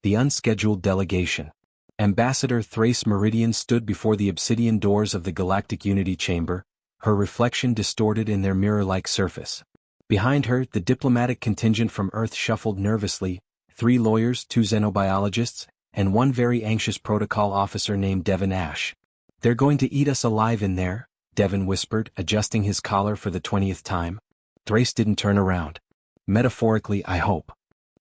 The unscheduled delegation. Ambassador Thrace Meridian stood before the obsidian doors of the Galactic Unity Chamber, her reflection distorted in their mirror-like surface. Behind her, the diplomatic contingent from Earth shuffled nervously, 3 lawyers, 2 xenobiologists, and 1 very anxious protocol officer named Devon Ash. "They're going to eat us alive in there," Devon whispered, adjusting his collar for the 20th time. Thrace didn't turn around. "Metaphorically, I hope."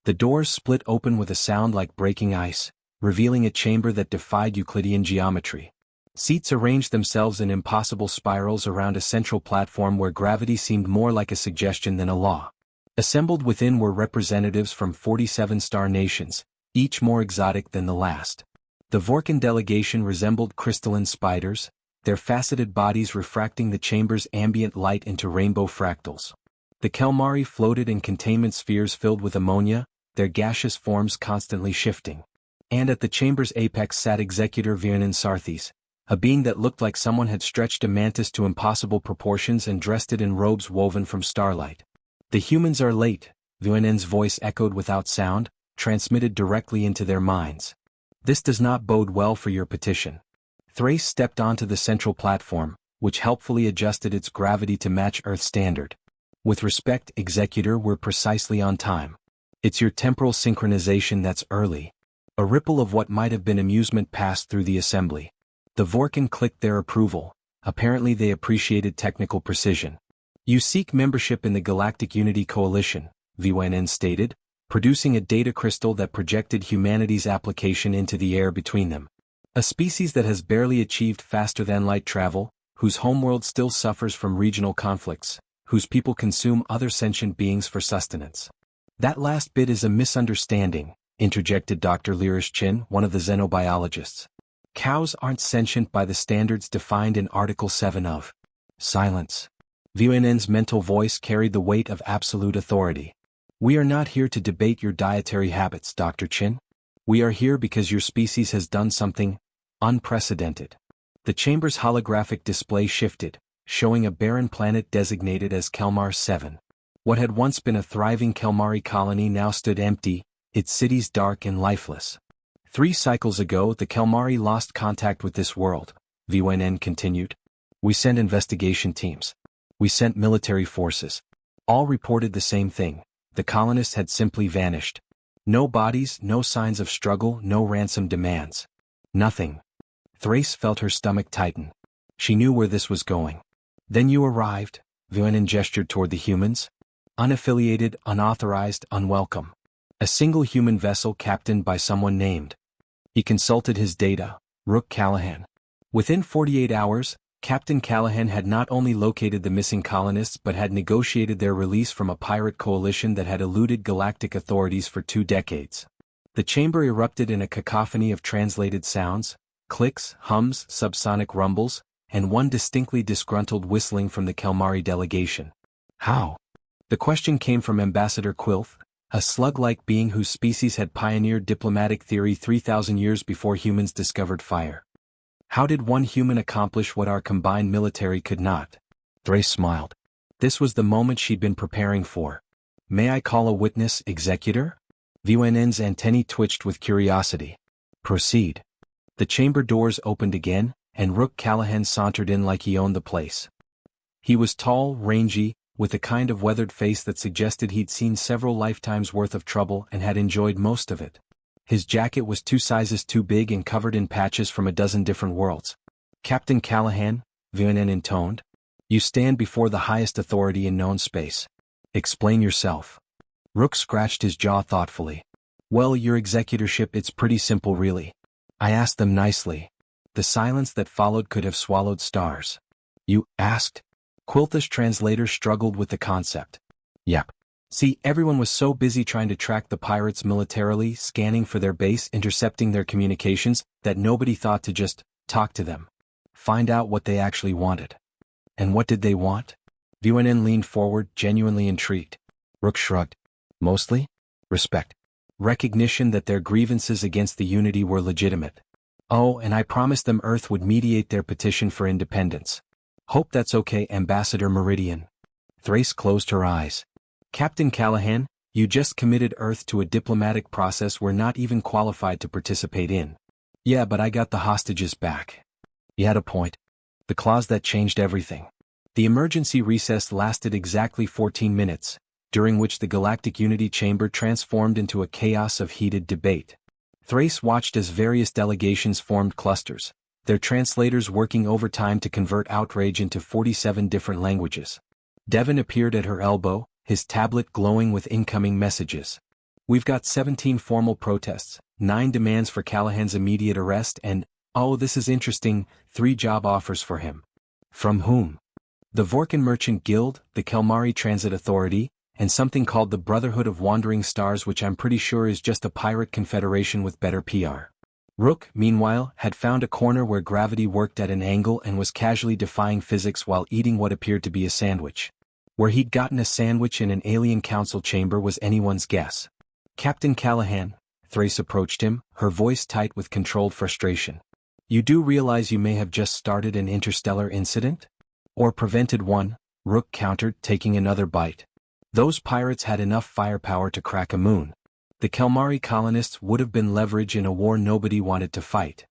The doors split open with a sound like breaking ice, revealing a chamber that defied Euclidean geometry. Seats arranged themselves in impossible spirals around a central platform where gravity seemed more like a suggestion than a law. Assembled within were representatives from 47 star nations, each more exotic than the last. The Vorkan delegation resembled crystalline spiders, their faceted bodies refracting the chamber's ambient light into rainbow fractals. The Kelmari floated in containment spheres filled with ammonia, their gaseous forms constantly shifting. And at the chamber's apex sat Executor Viernan Sarthes, a being that looked like someone had stretched a mantis to impossible proportions and dressed it in robes woven from starlight. "The humans are late," Viernan's voice echoed without sound, transmitted directly into their minds. "This does not bode well for your petition." Thrace stepped onto the central platform, which helpfully adjusted its gravity to match Earth standard. "With respect, Executor, we're precisely on time. It's your temporal synchronization that's early." A ripple of what might have been amusement passed through the assembly. The Vorkan clicked their approval. Apparently they appreciated technical precision. "You seek membership in the Galactic Unity Coalition," Viernan stated, producing a data crystal that projected humanity's application into the air between them. "A species that has barely achieved faster-than-light travel, whose homeworld still suffers from regional conflicts, whose people consume other sentient beings for sustenance." "That last bit is a misunderstanding," interjected Dr. Lyrish Chin, one of the xenobiologists. "Cows aren't sentient by the standards defined in Article 7 of." Silence. Viernan's mental voice carried the weight of absolute authority. "We are not here to debate your dietary habits, Dr. Chin. We are here because your species has done something unprecedented." The chamber's holographic display shifted, showing a barren planet designated as Kelmar 7. What had once been a thriving Kelmari colony now stood empty, its cities dark and lifeless. 3 cycles ago the Kelmari lost contact with this world, Viernan continued. "We sent investigation teams. We sent military forces. All reported the same thing: the colonists had simply vanished. No bodies, no signs of struggle, no ransom demands. Nothing." Thrace felt her stomach tighten. She knew where this was going. "Then you arrived," Viernan gestured toward the humans. "Unaffiliated, unauthorized, unwelcome. A single human vessel captained by someone named." He consulted his data, Rook Callahan. Within 48 hours, Captain Callahan had not only located the missing colonists but had negotiated their release from a pirate coalition that had eluded galactic authorities for 2 decades. The chamber erupted in a cacophony of translated sounds, clicks, hums, subsonic rumbles, and one distinctly disgruntled whistling from the Kelmari delegation. "How?" The question came from Ambassador Quilth, a slug-like being whose species had pioneered diplomatic theory 3,000 years before humans discovered fire. "How did one human accomplish what our combined military could not?" Thrace smiled. This was the moment she'd been preparing for. "May I call a witness, Executor?" Viernan's antennae twitched with curiosity. "Proceed." The chamber doors opened again, and Rook Callahan sauntered in like he owned the place. He was tall, rangy, with a kind of weathered face that suggested he'd seen several lifetimes' worth of trouble and had enjoyed most of it. His jacket was 2 sizes too big and covered in patches from a dozen different worlds. "Captain Callahan," Viernan intoned, "you stand before the highest authority in known space. Explain yourself." Rook scratched his jaw thoughtfully. "Well, your executorship, it's pretty simple really. I asked them nicely." The silence that followed could have swallowed stars. "You asked?" Quilth's translator struggled with the concept. "Yep. See, everyone was so busy trying to track the pirates militarily, scanning for their base, intercepting their communications, that nobody thought to just talk to them. Find out what they actually wanted." "And what did they want?" Viernan leaned forward, genuinely intrigued. Rook shrugged. "Mostly? Respect. Recognition that their grievances against the Unity were legitimate. Oh, and I promised them Earth would mediate their petition for independence." "Hope that's okay, Ambassador Meridian." Thrace closed her eyes. "Captain Callahan, You just committed Earth to a diplomatic process we're not even qualified to participate in. Yeah, but I got the hostages back. You had a point. The clause that changed everything. The emergency recess lasted exactly 14 minutes, during which the Galactic Unity Chamber transformed into a chaos of heated debate. Thrace watched as various delegations formed clusters, their translators working overtime to convert outrage into 47 different languages. Devon appeared at her elbow, his tablet glowing with incoming messages. We've got 17 formal protests, 9 demands for Callahan's immediate arrest and, oh this is interesting, 3 job offers for him. From whom? The Vorkan Merchant Guild, the Kelmari Transit Authority, and something called the Brotherhood of Wandering Stars, which I'm pretty sure is just a pirate confederation with better PR. Rook, meanwhile, had found a corner where gravity worked at an angle and was casually defying physics while eating what appeared to be a sandwich. Where he'd gotten a sandwich in an alien council chamber was anyone's guess. Captain Callahan, Thrace approached him, her voice tight with controlled frustration. You do realize you may have just started an interstellar incident? Or prevented one, Rook countered, taking another bite. Those pirates had enough firepower to crack a moon. The Kelmari colonists would have been leverage in a war nobody wanted to fight.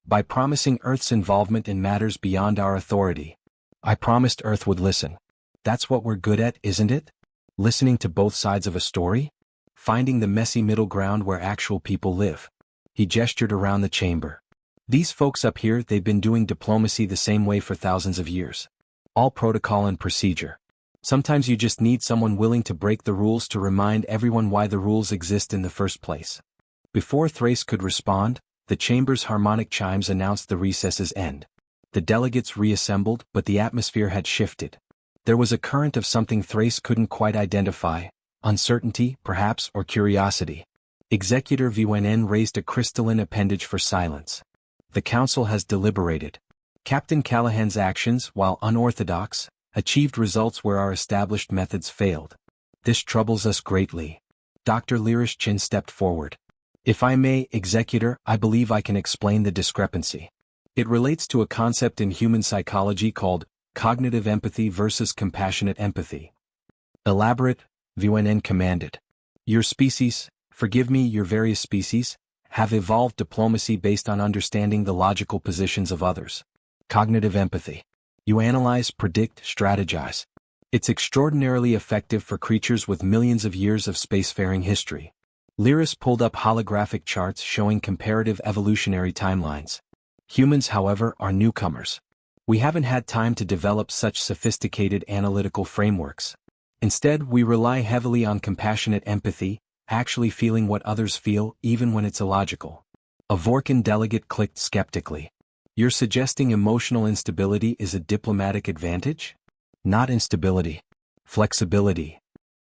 By promising Earth's involvement in matters beyond our authority. I promised Earth would listen. That's what we're good at, isn't it? Listening to both sides of a story? Finding the messy middle ground where actual people live. He gestured around the chamber. These folks up here, they've been doing diplomacy the same way for thousands of years. All protocol and procedure. Sometimes you just need someone willing to break the rules to remind everyone why the rules exist in the first place. Before Thrace could respond, the chamber's harmonic chimes announced the recess's end. The delegates reassembled, but the atmosphere had shifted. There was a current of something Thrace couldn't quite identify, uncertainty, perhaps, or curiosity. Executor VNN raised a crystalline appendage for silence. The council has deliberated. Captain Callahan's actions, while unorthodox, achieved results where our established methods failed. This troubles us greatly. Dr. Lyrish Chin stepped forward. If I may, Executor, I believe I can explain the discrepancy. It relates to a concept in human psychology called cognitive empathy versus compassionate empathy. Elaborate, VNN commanded. Your species, forgive me, your various species, have evolved diplomacy based on understanding the logical positions of others. Cognitive empathy. You analyze, predict, strategize. It's extraordinarily effective for creatures with millions of years of spacefaring history. Lyris pulled up holographic charts showing comparative evolutionary timelines. Humans, however, are newcomers. We haven't had time to develop such sophisticated analytical frameworks. Instead, we rely heavily on compassionate empathy, actually feeling what others feel, even when it's illogical. A Vorkan delegate clicked skeptically. You're suggesting emotional instability is a diplomatic advantage? Not instability. Flexibility.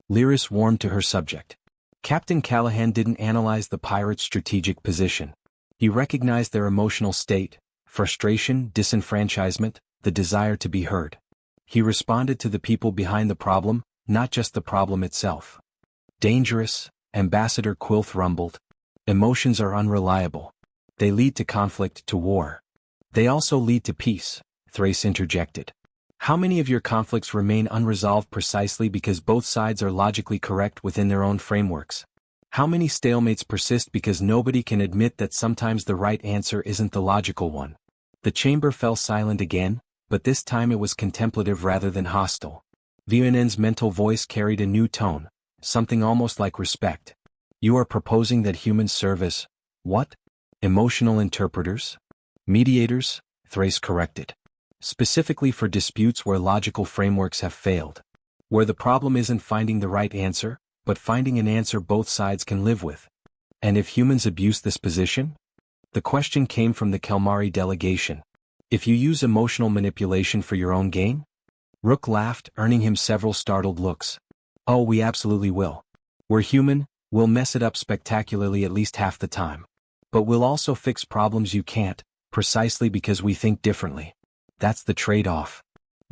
Lyris warmed to her subject. Captain Callahan didn't analyze the pirates' strategic position. He recognized their emotional state, frustration, disenfranchisement, the desire to be heard. He responded to the people behind the problem, not just the problem itself. Dangerous, Ambassador Quilth rumbled. Emotions are unreliable. They lead to conflict, to war. They also lead to peace, Thrace interjected. How many of your conflicts remain unresolved precisely because both sides are logically correct within their own frameworks? How many stalemates persist because nobody can admit that sometimes the right answer isn't the logical one? The chamber fell silent again, but this time it was contemplative rather than hostile. VNN's mental voice carried a new tone, something almost like respect. You are proposing that humans serve as, what? Emotional interpreters? Mediators, Thrace corrected. Specifically for disputes where logical frameworks have failed. Where the problem isn't finding the right answer, but finding an answer both sides can live with. And if humans abuse this position? The question came from the Kelmari delegation. If you use emotional manipulation for your own gain? Rook laughed, earning him several startled looks. Oh, we absolutely will. We're human, we'll mess it up spectacularly at least half the time. But we'll also fix problems you can't, precisely because we think differently. That's the trade-off.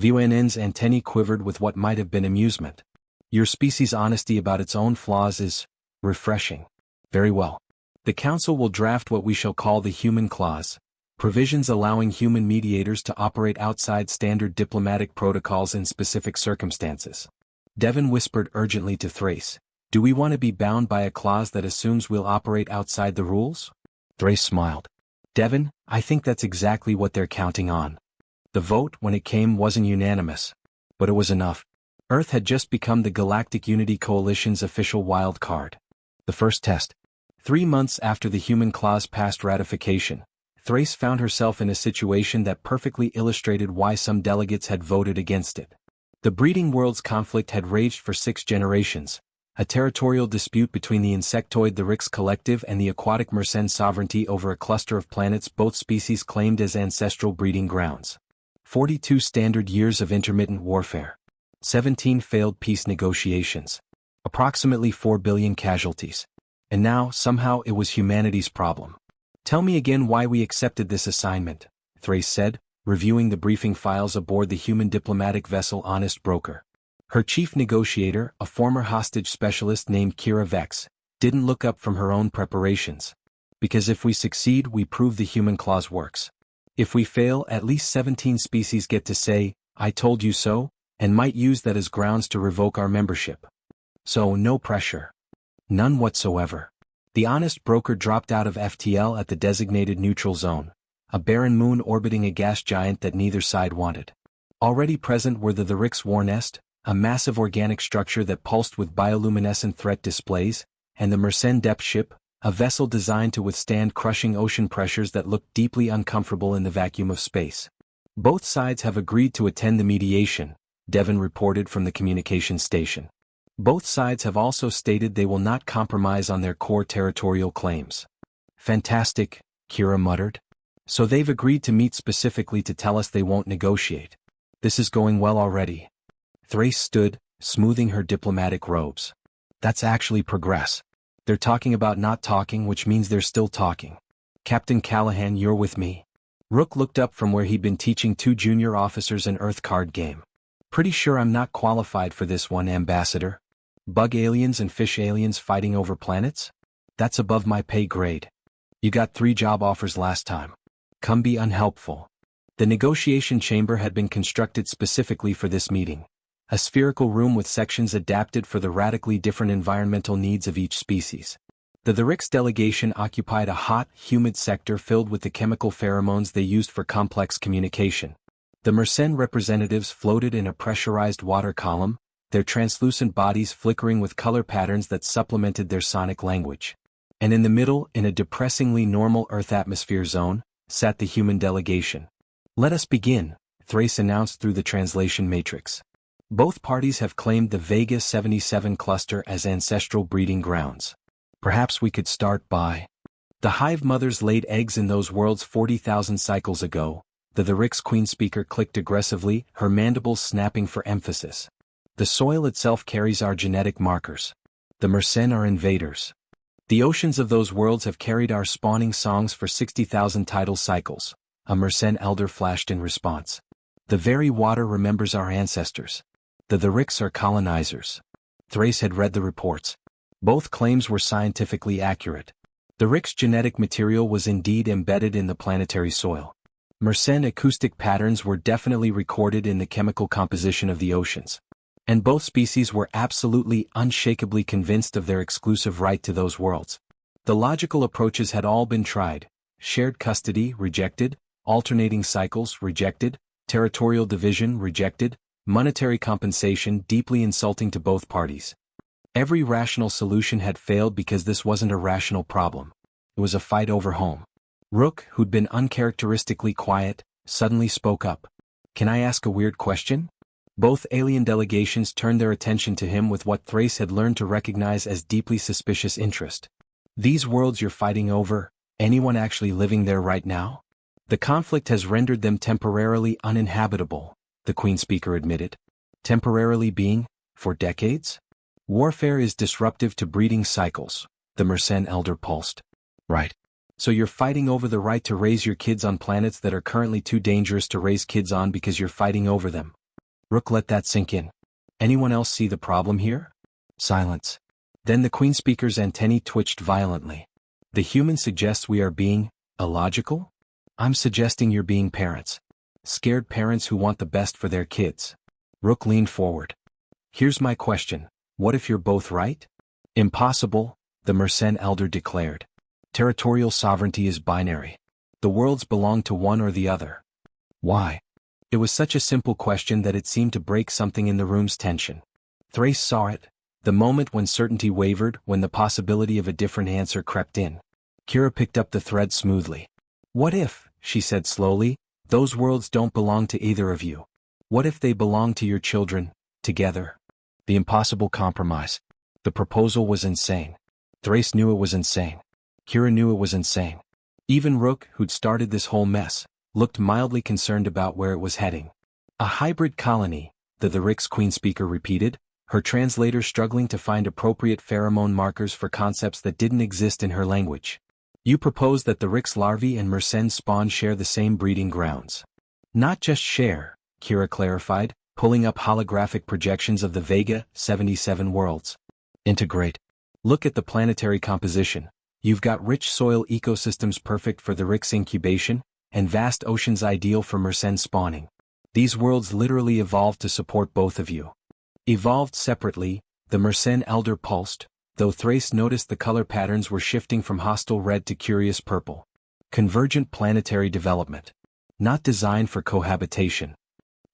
VNN's antennae quivered with what might have been amusement. Your species' honesty about its own flaws is refreshing. Very well. The Council will draft what we shall call the Human Clause, provisions allowing human mediators to operate outside standard diplomatic protocols in specific circumstances. Devon whispered urgently to Thrace. Do we want to be bound by a clause that assumes we'll operate outside the rules? Thrace smiled. Devon, I think that's exactly what they're counting on. The vote, when it came, wasn't unanimous. But it was enough. Earth had just become the Galactic Unity Coalition's official wild card. The first test. 3 months after the human clause passed ratification, Thrace found herself in a situation that perfectly illustrated why some delegates had voted against it. The breeding world's conflict had raged for 6 generations, a territorial dispute between the insectoid the Rix Collective and the aquatic Mersenne sovereignty over a cluster of planets both species claimed as ancestral breeding grounds. 42 standard years of intermittent warfare. 17 failed peace negotiations. Approximately 4 billion casualties. And now, somehow, it was humanity's problem. Tell me again why we accepted this assignment, Thrace said, reviewing the briefing files aboard the human diplomatic vessel Honest Broker. Her chief negotiator, a former hostage specialist named Kira Vex, didn't look up from her own preparations. Because if we succeed, we prove the human clause works. If we fail, at least 17 species get to say, I told you so, and might use that as grounds to revoke our membership. So no pressure. None whatsoever. The Honest Broker dropped out of FTL at the designated neutral zone, a barren moon orbiting a gas giant that neither side wanted. Already present were the Rix War Nest, a massive organic structure that pulsed with bioluminescent threat displays, and the Mersenne Depth Ship, a vessel designed to withstand crushing ocean pressures that looked deeply uncomfortable in the vacuum of space. Both sides have agreed to attend the mediation, Devon reported from the communications station. Both sides have also stated they will not compromise on their core territorial claims. Fantastic, Kira muttered. So they've agreed to meet specifically to tell us they won't negotiate. This is going well already. Thrace stood, smoothing her diplomatic robes. That's actually progress. They're talking about not talking, which means they're still talking. Captain Callahan, you're with me. Rook looked up from where he'd been teaching 2 junior officers an Earth card game. Pretty sure I'm not qualified for this one, Ambassador. Bug aliens and fish aliens fighting over planets? That's above my pay grade. You got 3 job offers last time. Come be unhelpful. The negotiation chamber had been constructed specifically for this meeting. A spherical room with sections adapted for the radically different environmental needs of each species. The Rix delegation occupied a hot, humid sector filled with the chemical pheromones they used for complex communication. The Mersenne representatives floated in a pressurized water column, their translucent bodies flickering with color patterns that supplemented their sonic language. And in the middle, in a depressingly normal Earth atmosphere zone, sat the human delegation. Let us begin, Thrace announced through the translation matrix. Both parties have claimed the Vega 77 cluster as ancestral breeding grounds. Perhaps we could start by... The hive mothers laid eggs in those worlds 40,000 cycles ago, the Rix Queen speaker clicked aggressively, her mandibles snapping for emphasis. The soil itself carries our genetic markers. The Mersenne are invaders. The oceans of those worlds have carried our spawning songs for 60,000 tidal cycles, a Mersenne elder flashed in response. The very water remembers our ancestors. The Rix are colonizers. Thrace had read the reports. Both claims were scientifically accurate. The Rix genetic material was indeed embedded in the planetary soil. Mersenne acoustic patterns were definitely recorded in the chemical composition of the oceans. And both species were absolutely, unshakably convinced of their exclusive right to those worlds. The logical approaches had all been tried. Shared custody, rejected. Alternating cycles, rejected. Territorial division, rejected. Monetary compensation, deeply insulting to both parties. Every rational solution had failed because this wasn't a rational problem. It was a fight over home. Rook, who'd been uncharacteristically quiet, suddenly spoke up. Can I ask a weird question? Both alien delegations turned their attention to him with what Thrace had learned to recognize as deeply suspicious interest. These worlds you're fighting over, anyone actually living there right now? The conflict has rendered them temporarily uninhabitable, the Queen Speaker admitted. Temporarily being, for decades? Warfare is disruptive to breeding cycles, the Mersenne elder pulsed. Right. So you're fighting over the right to raise your kids on planets that are currently too dangerous to raise kids on because you're fighting over them. Rook let that sink in. Anyone else see the problem here? Silence. Then the Queen Speaker's antennae twitched violently. The human suggests we are being illogical? I'm suggesting you're being parents. Scared parents who want the best for their kids. Rook leaned forward. Here's my question. What if you're both right? Impossible, the Mersenne elder declared. Territorial sovereignty is binary. The worlds belong to one or the other. Why? It was such a simple question that it seemed to break something in the room's tension. Thrace saw it, the moment when certainty wavered, when the possibility of a different answer crept in. Kira picked up the thread smoothly. What if, she said slowly, those worlds don't belong to either of you? What if they belong to your children, together? The impossible compromise. The proposal was insane. Thrace knew it was insane. Kira knew it was insane. Even Rook, who'd started this whole mess, looked mildly concerned about where it was heading. A hybrid colony, the Rick's Queen speaker repeated, her translator struggling to find appropriate pheromone markers for concepts that didn't exist in her language. You propose that the Rick's larvae and Mersenne spawn share the same breeding grounds. Not just share, Kira clarified, pulling up holographic projections of the Vega 77 worlds. Integrate. Look at the planetary composition. You've got rich soil ecosystems perfect for the Rick's incubation, and vast oceans ideal for Mersenne spawning. These worlds literally evolved to support both of you. Evolved separately, the Mersenne elder pulsed, though Thrace noticed the color patterns were shifting from hostile red to curious purple. Convergent planetary development. Not designed for cohabitation.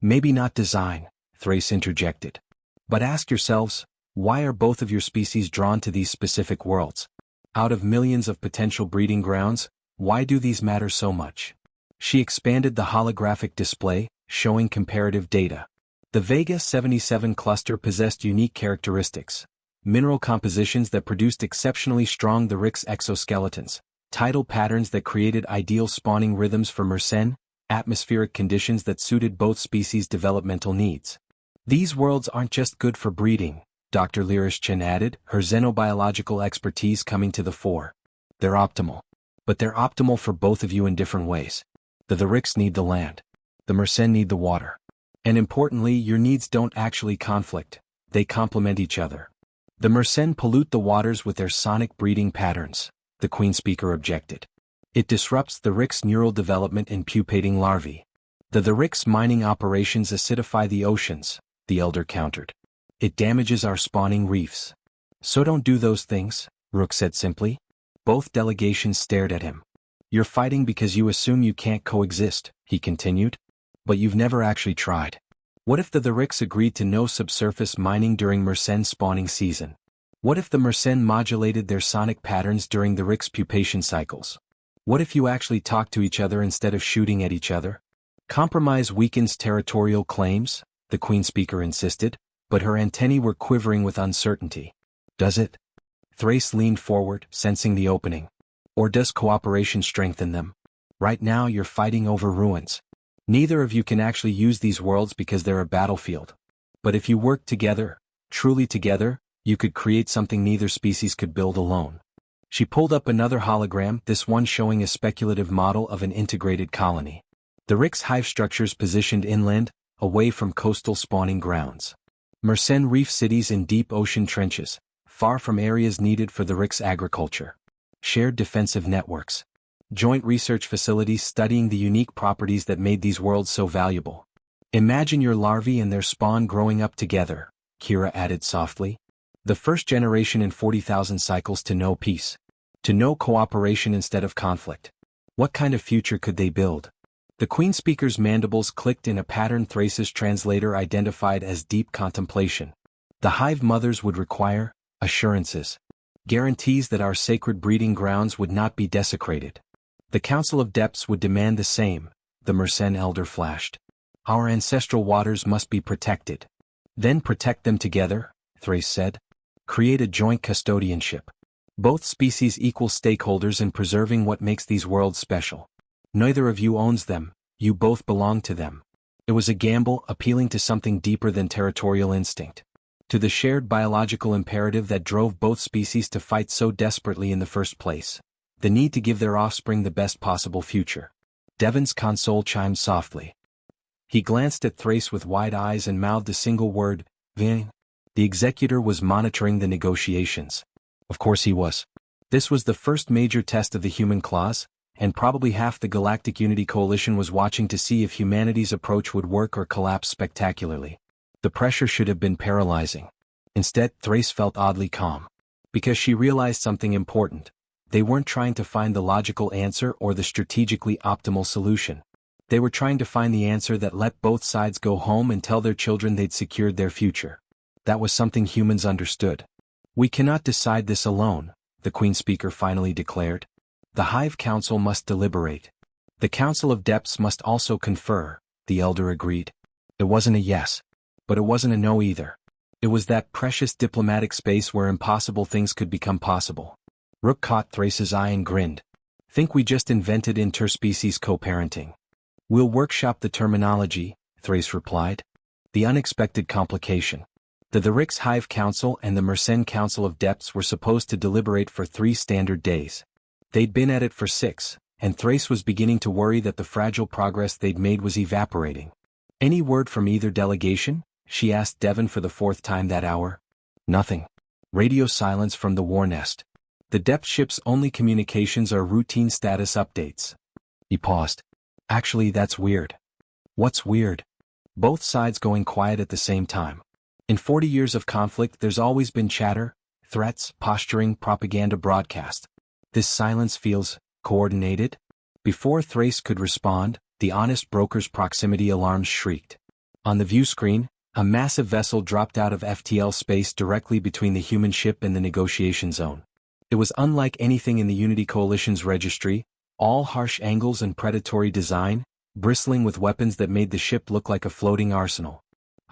Maybe not design, Thrace interjected. But ask yourselves, why are both of your species drawn to these specific worlds? Out of millions of potential breeding grounds, why do these matter so much? She expanded the holographic display, showing comparative data. The Vega 77 cluster possessed unique characteristics. Mineral compositions that produced exceptionally strong the Rick's exoskeletons, tidal patterns that created ideal spawning rhythms for Mersenne, atmospheric conditions that suited both species' developmental needs. These worlds aren't just good for breeding, Dr. Lirish-Chen added, her xenobiological expertise coming to the fore. They're optimal. But they're optimal for both of you in different ways. The Ricks need the land. The Mersenne need the water. And importantly, your needs don't actually conflict, they complement each other. The Mersenne pollute the waters with their sonic breeding patterns, the Queen Speaker objected. It disrupts the Rick's neural development in pupating larvae. The Rick's mining operations acidify the oceans, the Elder countered. It damages our spawning reefs. So don't do those things, Rook said simply. Both delegations stared at him. You're fighting because you assume you can't coexist, he continued. But you've never actually tried. What if the Ricks agreed to no subsurface mining during Mersenne spawning season? What if the Mersenne modulated their sonic patterns during the Rick's pupation cycles? What if you actually talked to each other instead of shooting at each other? Compromise weakens territorial claims, the Queen Speaker insisted, but her antennae were quivering with uncertainty. Does it? Thrace leaned forward, sensing the opening. Or does cooperation strengthen them? Right now you're fighting over ruins. Neither of you can actually use these worlds because they're a battlefield. But if you work together, truly together, you could create something neither species could build alone. She pulled up another hologram, this one showing a speculative model of an integrated colony. The Rick's hive structures positioned inland, away from coastal spawning grounds. Mersenne reef cities in deep ocean trenches, far from areas needed for the Rick's agriculture. Shared defensive networks. Joint research facilities studying the unique properties that made these worlds so valuable. Imagine your larvae and their spawn growing up together, Kira added softly. The first generation in 40,000 cycles to know peace. To know cooperation instead of conflict. What kind of future could they build? The Queen Speaker's mandibles clicked in a pattern Thrace's translator identified as deep contemplation. The hive mothers would require assurances. Guarantees that our sacred breeding grounds would not be desecrated. The Council of Depths would demand the same, the Mersenne elder flashed. Our ancestral waters must be protected. Then protect them together, Thrace said. Create a joint custodianship. Both species equal stakeholders in preserving what makes these worlds special. Neither of you owns them, you both belong to them. It was a gamble appealing to something deeper than territorial instinct. To the shared biological imperative that drove both species to fight so desperately in the first place. The need to give their offspring the best possible future. Devon's console chimed softly. He glanced at Thrace with wide eyes and mouthed a single word, Vin. The executor was monitoring the negotiations. Of course he was. This was the first major test of the human clause, and probably half the Galactic Unity Coalition was watching to see if humanity's approach would work or collapse spectacularly. The pressure should have been paralyzing. Instead, Thrace felt oddly calm. Because she realized something important. They weren't trying to find the logical answer or the strategically optimal solution. They were trying to find the answer that let both sides go home and tell their children they'd secured their future. That was something humans understood. We cannot decide this alone, the Queen Speaker finally declared. The Hive Council must deliberate. The Council of Depths must also confer, the Elder agreed. It wasn't a yes. But it wasn't a no either. It was that precious diplomatic space where impossible things could become possible. Rook caught Thrace's eye and grinned. Think we just invented interspecies co-parenting. We'll workshop the terminology, Thrace replied. The unexpected complication. The Rix Hive Council and the Mersenne Council of Depths were supposed to deliberate for 3 standard days. They'd been at it for 6, and Thrace was beginning to worry that the fragile progress they'd made was evaporating. Any word from either delegation? She asked Devon for the 4th time that hour. Nothing. Radio silence from the war nest. The depth ship's only communications are routine status updates. He paused. Actually, that's weird. What's weird? Both sides going quiet at the same time. In 40 years of conflict, there's always been chatter, threats, posturing, propaganda broadcast. This silence feels coordinated. Before Thrace could respond, the honest broker's proximity alarms shrieked. On the view screen, a massive vessel dropped out of FTL space directly between the human ship and the negotiation zone. It was unlike anything in the Unity Coalition's registry, all harsh angles and predatory design, bristling with weapons that made the ship look like a floating arsenal.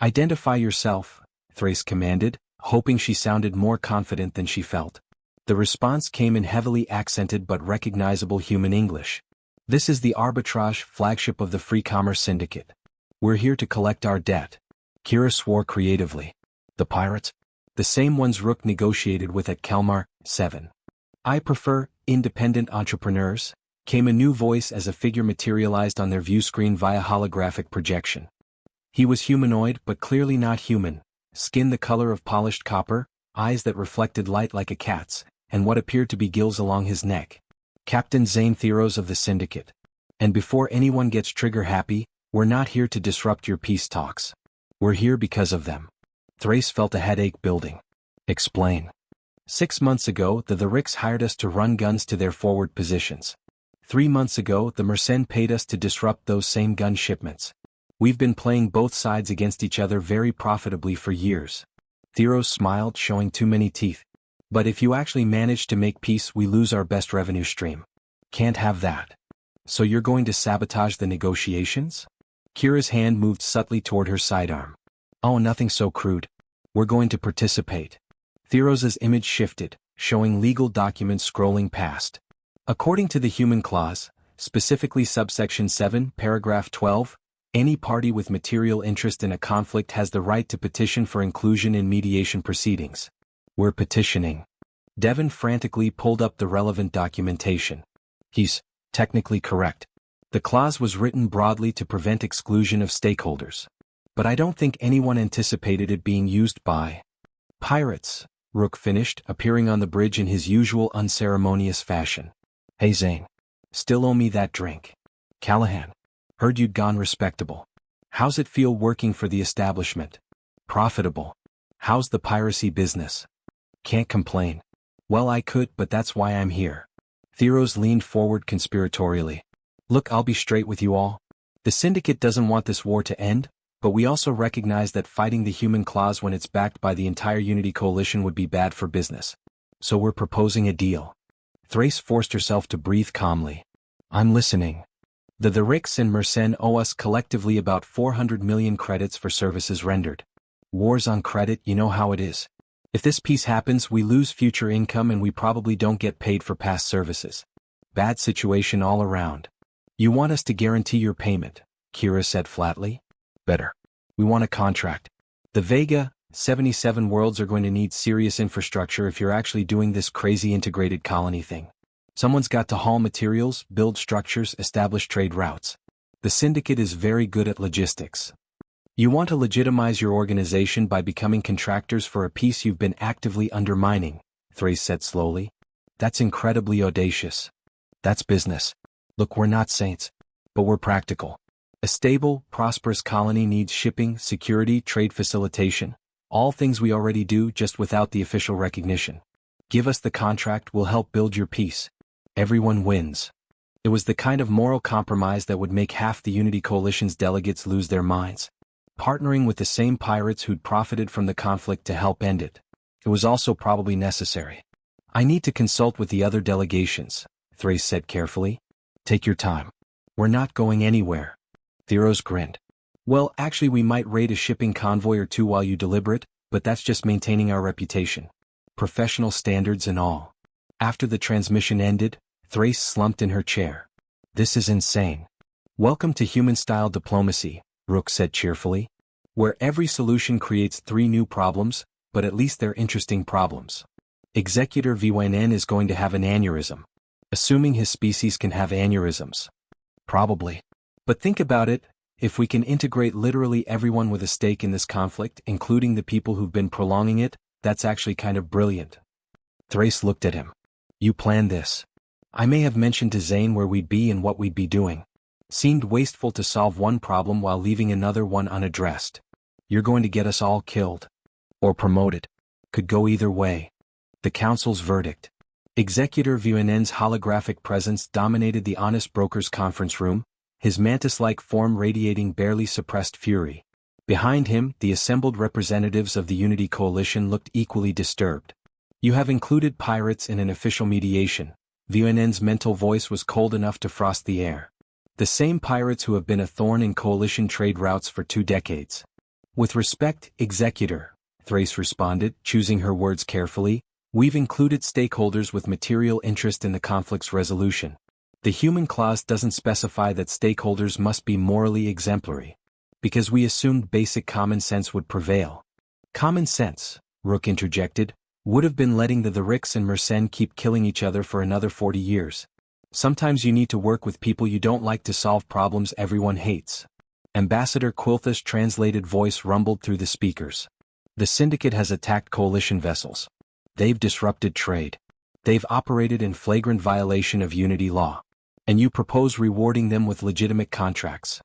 Identify yourself, Thrace commanded, hoping she sounded more confident than she felt. The response came in heavily accented but recognizable human English. This is the Arbitrage flagship of the Free Commerce Syndicate. We're here to collect our debt. Kira swore creatively. The pirates? The same ones Rook negotiated with at Kelmar, 7. I prefer independent entrepreneurs, came a new voice as a figure materialized on their view screen via holographic projection. He was humanoid but clearly not human, skin the color of polished copper, eyes that reflected light like a cat's, and what appeared to be gills along his neck. Captain Zane Theros of the Syndicate. And before anyone gets trigger-happy, we're not here to disrupt your peace talks. We're here because of them. Thrace felt a headache building. Explain. 6 months ago, the Rix hired us to run guns to their forward positions. 3 months ago, the Mersenne paid us to disrupt those same gun shipments. We've been playing both sides against each other very profitably for years. Theros smiled, showing too many teeth. But if you actually manage to make peace, we lose our best revenue stream. Can't have that. So you're going to sabotage the negotiations? Kira's hand moved subtly toward her sidearm. Oh, nothing so crude. We're going to participate. Theros's image shifted, showing legal documents scrolling past. According to the Human Clause, specifically subsection 7, paragraph 12, any party with material interest in a conflict has the right to petition for inclusion in mediation proceedings. We're petitioning. Devon frantically pulled up the relevant documentation. He's technically correct. The clause was written broadly to prevent exclusion of stakeholders. But I don't think anyone anticipated it being used by pirates, Rook finished, appearing on the bridge in his usual unceremonious fashion. Hey Zane. Still owe me that drink. Callahan. Heard you'd gone respectable. How's it feel working for the establishment? Profitable. How's the piracy business? Can't complain. Well, I could, but that's why I'm here. Theros leaned forward conspiratorially. Look, I'll be straight with you all. The Syndicate doesn't want this war to end, but we also recognize that fighting the Human Clause when it's backed by the entire Unity Coalition would be bad for business. So we're proposing a deal. Thrace forced herself to breathe calmly. I'm listening. The Rix and Mersenne owe us collectively about 400 million credits for services rendered. Wars on credit, you know how it is. If this peace happens, we lose future income and we probably don't get paid for past services. Bad situation all around. You want us to guarantee your payment, Kira said flatly. Better. We want a contract. The Vega 77 worlds are going to need serious infrastructure if you're actually doing this crazy integrated colony thing. Someone's got to haul materials, build structures, establish trade routes. The Syndicate is very good at logistics. You want to legitimize your organization by becoming contractors for a peace you've been actively undermining, Thrace said slowly. That's incredibly audacious. That's business. Look, we're not saints, but we're practical. A stable, prosperous colony needs shipping, security, trade facilitation, all things we already do just without the official recognition. Give us the contract, we'll help build your peace. Everyone wins. It was the kind of moral compromise that would make half the Unity Coalition's delegates lose their minds. Partnering with the same pirates who'd profited from the conflict to help end it. It was also probably necessary. I need to consult with the other delegations, Thrace said carefully. Take your time. We're not going anywhere. Theros grinned. Well, actually we might raid a shipping convoy or two while you deliberate, but that's just maintaining our reputation. Professional standards and all. After the transmission ended, Thrace slumped in her chair. This is insane. Welcome to human-style diplomacy, Rook said cheerfully. Where every solution creates 3 new problems, but at least they're interesting problems. Executor VYN is going to have an aneurysm. Assuming his species can have aneurysms. Probably. But think about it, if we can integrate literally everyone with a stake in this conflict, including the people who've been prolonging it, that's actually kind of brilliant. Thrace looked at him. You planned this. I may have mentioned to Zane where we'd be and what we'd be doing. Seemed wasteful to solve one problem while leaving another one unaddressed. You're going to get us all killed. Or promoted. Could go either way. The Council's verdict. Executor VNN's holographic presence dominated the Honest Broker's conference room, his mantis-like form radiating barely suppressed fury. Behind him, the assembled representatives of the Unity Coalition looked equally disturbed. You have included pirates in an official mediation. VNN's mental voice was cold enough to frost the air. The same pirates who have been a thorn in Coalition trade routes for 2 decades. With respect, Executor, Thrace responded, choosing her words carefully, we've included stakeholders with material interest in the conflict's resolution. The human clause doesn't specify that stakeholders must be morally exemplary. Because we assumed basic common sense would prevail. Common sense, Rook interjected, would have been letting the Rix and Mersenne keep killing each other for another 40 years. Sometimes you need to work with people you don't like to solve problems everyone hates. Ambassador Quilth's translated voice rumbled through the speakers. The Syndicate has attacked Coalition vessels. They've disrupted trade. They've operated in flagrant violation of Unity law. And you propose rewarding them with legitimate contracts.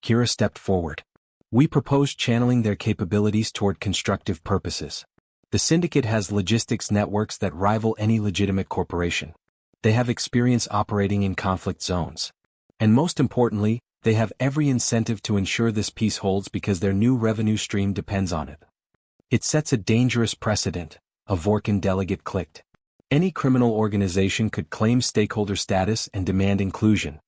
Kira stepped forward. We propose channeling their capabilities toward constructive purposes. The Syndicate has logistics networks that rival any legitimate corporation. They have experience operating in conflict zones. And most importantly, they have every incentive to ensure this peace holds because their new revenue stream depends on it. It sets a dangerous precedent, a Vorkan delegate clicked. Any criminal organization could claim stakeholder status and demand inclusion.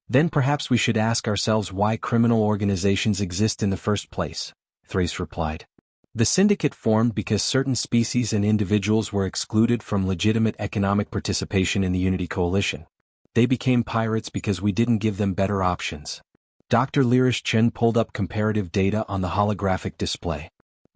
Then perhaps we should ask ourselves why criminal organizations exist in the first place, Thrace replied. The Syndicate formed because certain species and individuals were excluded from legitimate economic participation in the Unity Coalition. They became pirates because we didn't give them better options. Dr. Lyrish Chen pulled up comparative data on the holographic display.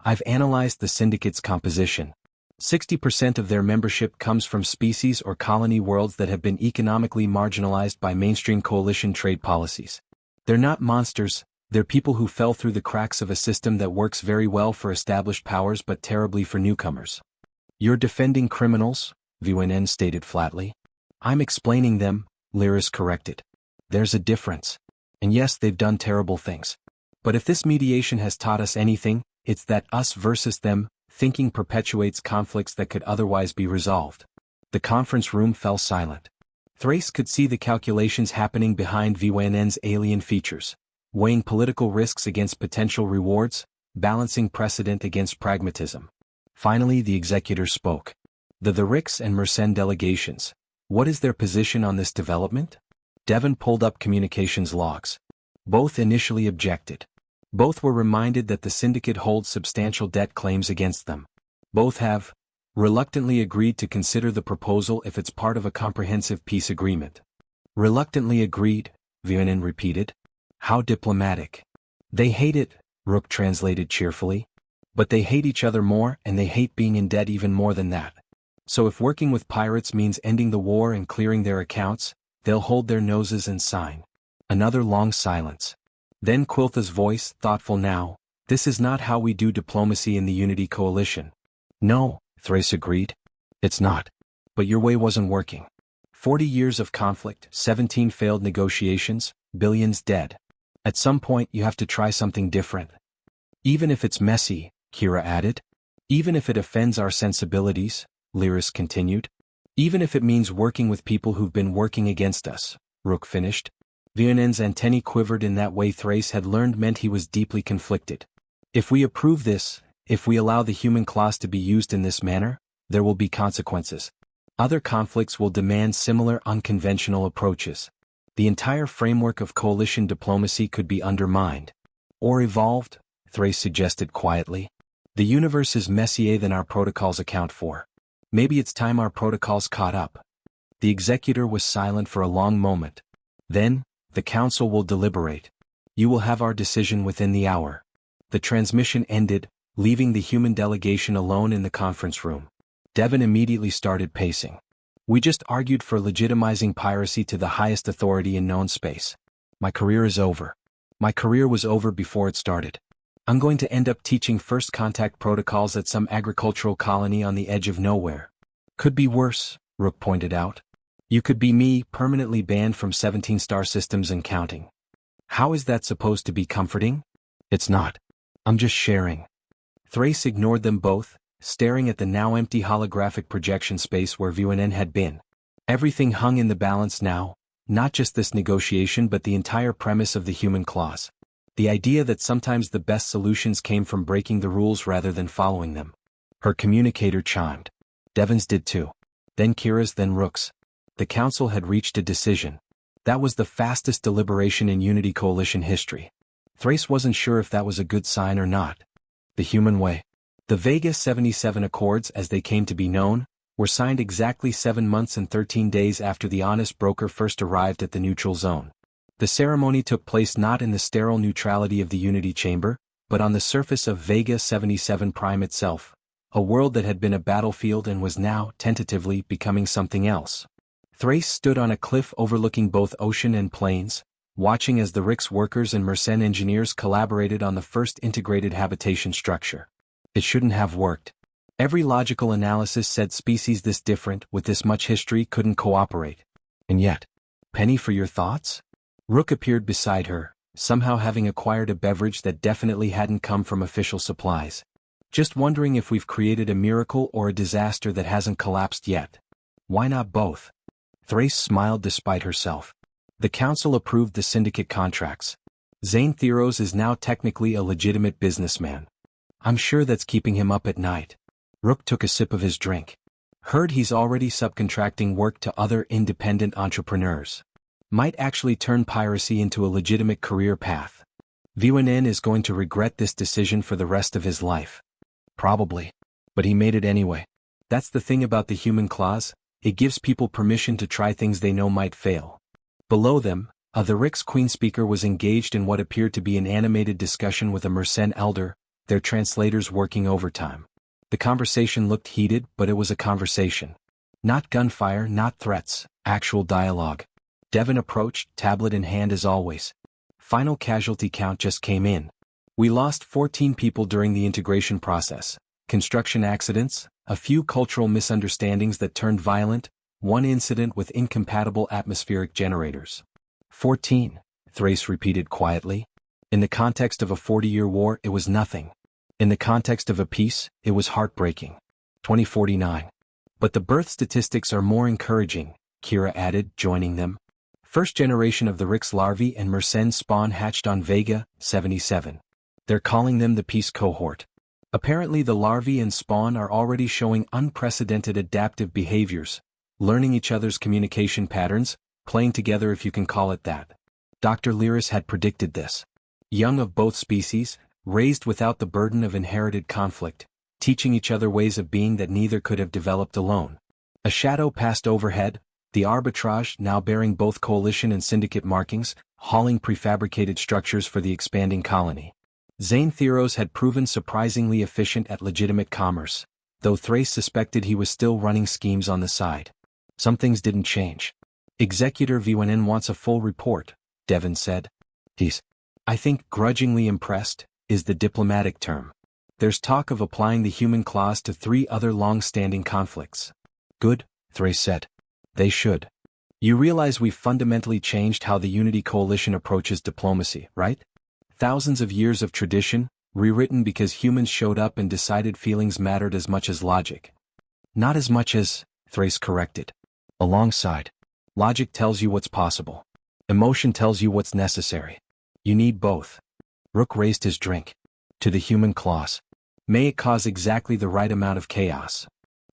I've analyzed the Syndicate's composition. 60% of their membership comes from species or colony worlds that have been economically marginalized by mainstream coalition trade policies. They're not monsters, they're people who fell through the cracks of a system that works very well for established powers but terribly for newcomers. You're defending criminals, VNN stated flatly. I'm explaining them, Lyris corrected. There's a difference. And yes, they've done terrible things. But if this mediation has taught us anything, it's that us versus them thinking perpetuates conflicts that could otherwise be resolved. The conference room fell silent. Thrace could see the calculations happening behind VNN's alien features, weighing political risks against potential rewards, balancing precedent against pragmatism. Finally, the executor spoke. The Rix and Mersenne delegations, what is their position on this development? Devon pulled up communications logs. Both initially objected. Both were reminded that the Syndicate holds substantial debt claims against them. Both have reluctantly agreed to consider the proposal if it's part of a comprehensive peace agreement. Reluctantly agreed, Viennan repeated. How diplomatic. They hate it, Rook translated cheerfully. But they hate each other more and they hate being in debt even more than that. So if working with pirates means ending the war and clearing their accounts, they'll hold their noses and sign. Another long silence. Then Quiltha's voice, thoughtful now, this is not how we do diplomacy in the Unity Coalition. No, Thrace agreed. It's not. But your way wasn't working. 40 years of conflict, 17 failed negotiations, billions dead. At some point you have to try something different. Even if it's messy, Kira added. Even if it offends our sensibilities, Lyris continued. Even if it means working with people who've been working against us, Rook finished. Vionen's antennae quivered in that way Thrace had learned meant he was deeply conflicted. If we approve this, if we allow the human class to be used in this manner, there will be consequences. Other conflicts will demand similar unconventional approaches. The entire framework of coalition diplomacy could be undermined. Or evolved, Thrace suggested quietly. The universe is messier than our protocols account for. Maybe it's time our protocols caught up. The executor was silent for a long moment. Then, the council will deliberate. You will have our decision within the hour. The transmission ended, leaving the human delegation alone in the conference room. Devon immediately started pacing. We just argued for legitimizing piracy to the highest authority in known space. My career is over. My career was over before it started. I'm going to end up teaching first contact protocols at some agricultural colony on the edge of nowhere. Could be worse, Rook pointed out. You could be me, permanently banned from 17 star systems and counting. How is that supposed to be comforting? It's not. I'm just sharing. Thrace ignored them both, staring at the now empty holographic projection space where Vuonen had been. Everything hung in the balance now, not just this negotiation but the entire premise of the human clause. The idea that sometimes the best solutions came from breaking the rules rather than following them. Her communicator chimed. Devon's did too. Then Kira's, then Rook's. The council had reached a decision. That was the fastest deliberation in Unity Coalition history. Thrace wasn't sure if that was a good sign or not. The human way. The Vega 77 Accords, as they came to be known, were signed exactly 7 months and 13 days after the honest broker first arrived at the neutral zone. The ceremony took place not in the sterile neutrality of the Unity Chamber, but on the surface of Vega 77 Prime itself, a world that had been a battlefield and was now, tentatively, becoming something else. Thrace stood on a cliff overlooking both ocean and plains, watching as the Rix workers and Mersenne engineers collaborated on the first integrated habitation structure. It shouldn't have worked. Every logical analysis said species this different, with this much history, couldn't cooperate. And yet, penny for your thoughts? Rook appeared beside her, somehow having acquired a beverage that definitely hadn't come from official supplies. Just wondering if we've created a miracle or a disaster that hasn't collapsed yet. Why not both? Thrace smiled despite herself. The council approved the syndicate contracts. Zane Theros is now technically a legitimate businessman. I'm sure that's keeping him up at night. Rook took a sip of his drink. Heard he's already subcontracting work to other independent entrepreneurs. Might actually turn piracy into a legitimate career path. Vuonen is going to regret this decision for the rest of his life. Probably. But he made it anyway. That's the thing about the human clause, it gives people permission to try things they know might fail. Below them, the Rix Queen speaker was engaged in what appeared to be an animated discussion with a Mersenne elder, their translators working overtime. The conversation looked heated, but it was a conversation. Not gunfire, not threats, actual dialogue. Devon approached, tablet in hand as always. Final casualty count just came in. We lost 14 people during the integration process. Construction accidents, a few cultural misunderstandings that turned violent, one incident with incompatible atmospheric generators. 14, Thrace repeated quietly. In the context of a 40-year war, it was nothing. In the context of a peace, it was heartbreaking. 2049. But the birth statistics are more encouraging, Kira added, joining them. First generation of the Rix larvae and Mersenne spawn hatched on Vega 77. They're calling them the Peace Cohort. Apparently the larvae and spawn are already showing unprecedented adaptive behaviors, learning each other's communication patterns, playing together if you can call it that. Dr. Lyris had predicted this. Young of both species, raised without the burden of inherited conflict, teaching each other ways of being that neither could have developed alone. A shadow passed overhead, the arbitrage now bearing both coalition and syndicate markings, hauling prefabricated structures for the expanding colony. Zane Theros had proven surprisingly efficient at legitimate commerce, though Thrace suspected he was still running schemes on the side. Some things didn't change. Executor Vuonen wants a full report, Devon said. He's, I think, grudgingly impressed, is the diplomatic term. There's talk of applying the human clause to 3 other long-standing conflicts. Good, Thrace said. They should. You realize we've fundamentally changed how the Unity Coalition approaches diplomacy, right? Thousands of years of tradition, rewritten because humans showed up and decided feelings mattered as much as logic. Not as much as, Thrace corrected. Alongside. Logic tells you what's possible. Emotion tells you what's necessary. You need both. Rook raised his drink. To the human claws. May it cause exactly the right amount of chaos.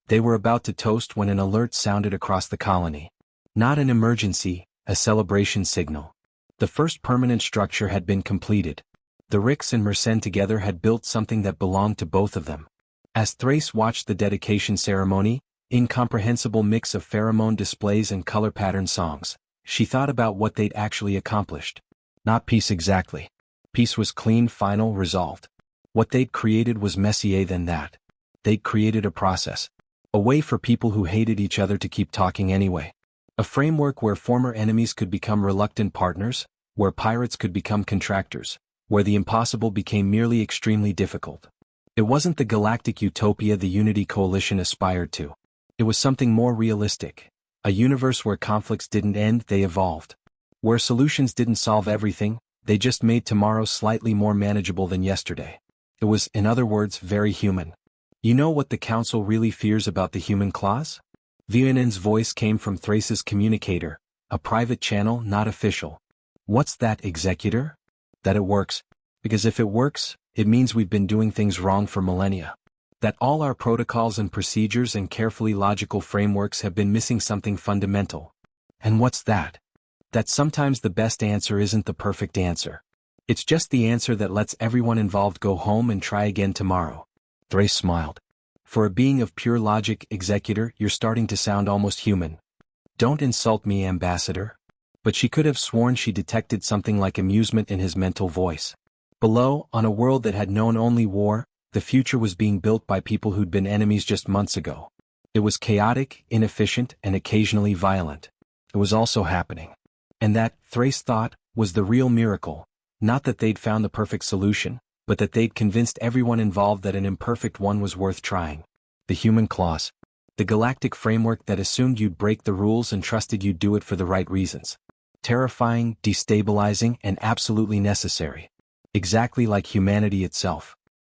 They were about to toast when an alert sounded across the colony. Not an emergency, a celebration signal. The first permanent structure had been completed. The Ricks and Mersenne together had built something that belonged to both of them. As Thrace watched the dedication ceremony, incomprehensible mix of pheromone displays and color pattern songs, she thought about what they'd actually accomplished. Not peace exactly. Peace was clean, final, resolved. What they'd created was messier than that. They'd created a process. A way for people who hated each other to keep talking anyway. A framework where former enemies could become reluctant partners, where pirates could become contractors, where the impossible became merely extremely difficult. It wasn't the galactic utopia the Unity Coalition aspired to. It was something more realistic. A universe where conflicts didn't end, they evolved. Where solutions didn't solve everything, they just made tomorrow slightly more manageable than yesterday. It was, in other words, very human. You know what the Council really fears about the human claws? Vianen's voice came from Thrace's communicator, a private channel, not official. What's that, Executor? That it works. Because if it works, it means we've been doing things wrong for millennia. That all our protocols and procedures and carefully logical frameworks have been missing something fundamental. And what's that? That sometimes the best answer isn't the perfect answer. It's just the answer that lets everyone involved go home and try again tomorrow. Thrace smiled. For a being of pure logic, Executor, you're starting to sound almost human. Don't insult me, Ambassador. But she could have sworn she detected something like amusement in his mental voice. Below, on a world that had known only war, the future was being built by people who'd been enemies just months ago. It was chaotic, inefficient, and occasionally violent. It was also happening. And that, Thrace thought, was the real miracle. Not that they'd found the perfect solution, but that they'd convinced everyone involved that an imperfect one was worth trying. The human claws. The galactic framework that assumed you'd break the rules and trusted you'd do it for the right reasons. Terrifying, destabilizing, and absolutely necessary. Exactly like humanity itself.